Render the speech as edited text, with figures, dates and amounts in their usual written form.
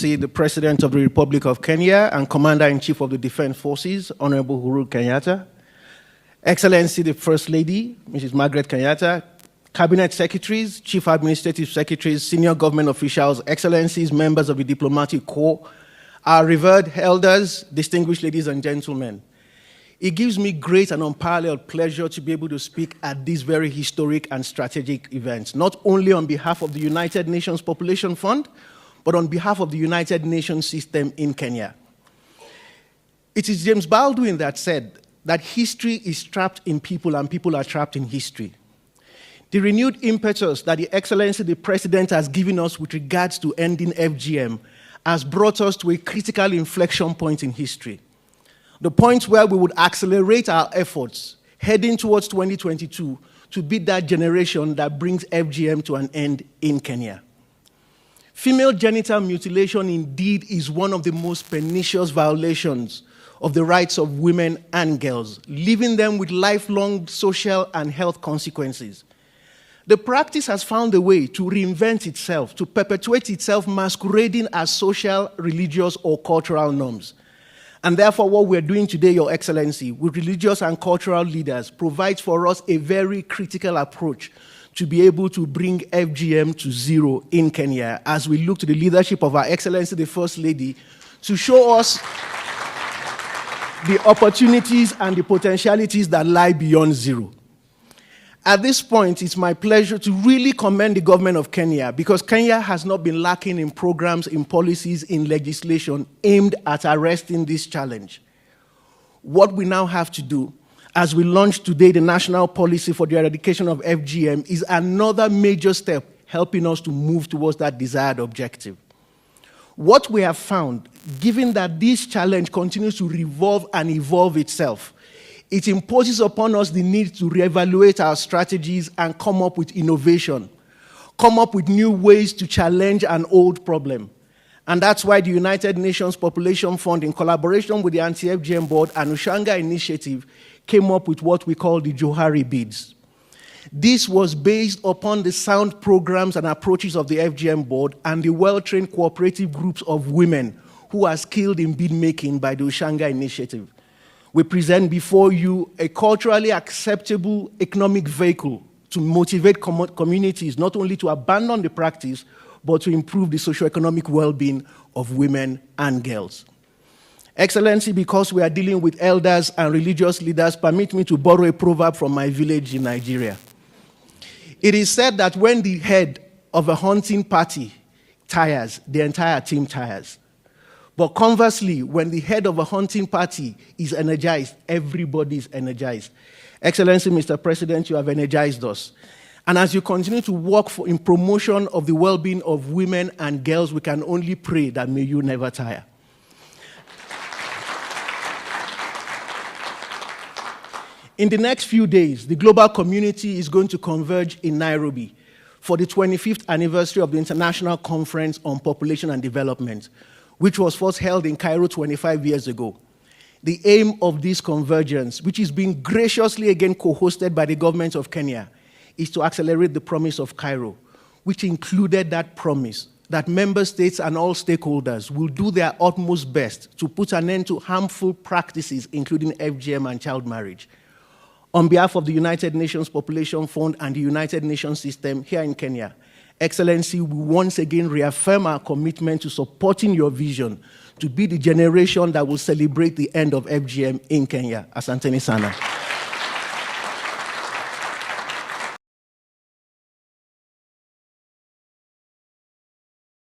Excellency, the President of the Republic of Kenya and Commander-in-Chief of the Defense Forces, Honorable Uhuru Kenyatta, Excellency, the First Lady, Mrs. Margaret Kenyatta, Cabinet Secretaries, Chief Administrative Secretaries, senior government officials, Excellencies, members of the Diplomatic Corps, our revered elders, distinguished ladies and gentlemen. It gives me great and unparalleled pleasure to be able to speak at this very historic and strategic event, not only on behalf of the United Nations Population Fund, but on behalf of the United Nations system in Kenya. It is James Baldwin that said that history is trapped in people and people are trapped in history. The renewed impetus that the Excellency the President has given us with regards to ending FGM has brought us to a critical inflection point in history. The point where we would accelerate our efforts heading towards 2022 to be that generation that brings FGM to an end in Kenya. Female genital mutilation indeed is one of the most pernicious violations of the rights of women and girls, leaving them with lifelong social and health consequences. The practice has found a way to reinvent itself, to perpetuate itself masquerading as social, religious, or cultural norms. And therefore, what we're doing today, Your Excellency, with religious and cultural leaders, provides for us a very critical approach to be able to bring FGM to zero in Kenya as we look to the leadership of Our Excellency, the First Lady, to show us the opportunities and the potentialities that lie beyond zero. At this point, it's my pleasure to really commend the government of Kenya because Kenya has not been lacking in programs, in policies, in legislation aimed at arresting this challenge. What we now have to do, as we launch today the National Policy for the Eradication of FGM, is another major step helping us to move towards that desired objective. What we have found, given that this challenge continues to revolve and evolve itself, it imposes upon us the need to reevaluate our strategies and come up with innovation, come up with new ways to challenge an old problem. And that's why the United Nations Population Fund, in collaboration with the Anti-FGM Board and Ushanga Initiative, came up with what we call the Johari bids. This was based upon the sound programs and approaches of the FGM Board and the well-trained cooperative groups of women who are skilled in bid making by the Ushanga Initiative. We present before you a culturally acceptable economic vehicle to motivate communities not only to abandon the practice, but to improve the socio-economic well-being of women and girls. Excellency, because we are dealing with elders and religious leaders, permit me to borrow a proverb from my village in Nigeria. It is said that when the head of a hunting party tires, the entire team tires. But conversely, when the head of a hunting party is energized, everybody is energized. Excellency, Mr. President, you have energized us. And as you continue to work in promotion of the well-being of women and girls, we can only pray that may you never tire. In the next few days, the global community is going to converge in Nairobi for the 25th anniversary of the International Conference on Population and Development, which was first held in Cairo 25 years ago. The aim of this convergence, which is being graciously again co-hosted by the government of Kenya, is to accelerate the promise of Cairo, which included that promise that member states and all stakeholders will do their utmost best to put an end to harmful practices, including FGM and child marriage. On behalf of the United Nations Population Fund and the United Nations system here in Kenya, Excellency, we once again reaffirm our commitment to supporting your vision to be the generation that will celebrate the end of FGM in Kenya. Asanteni sana.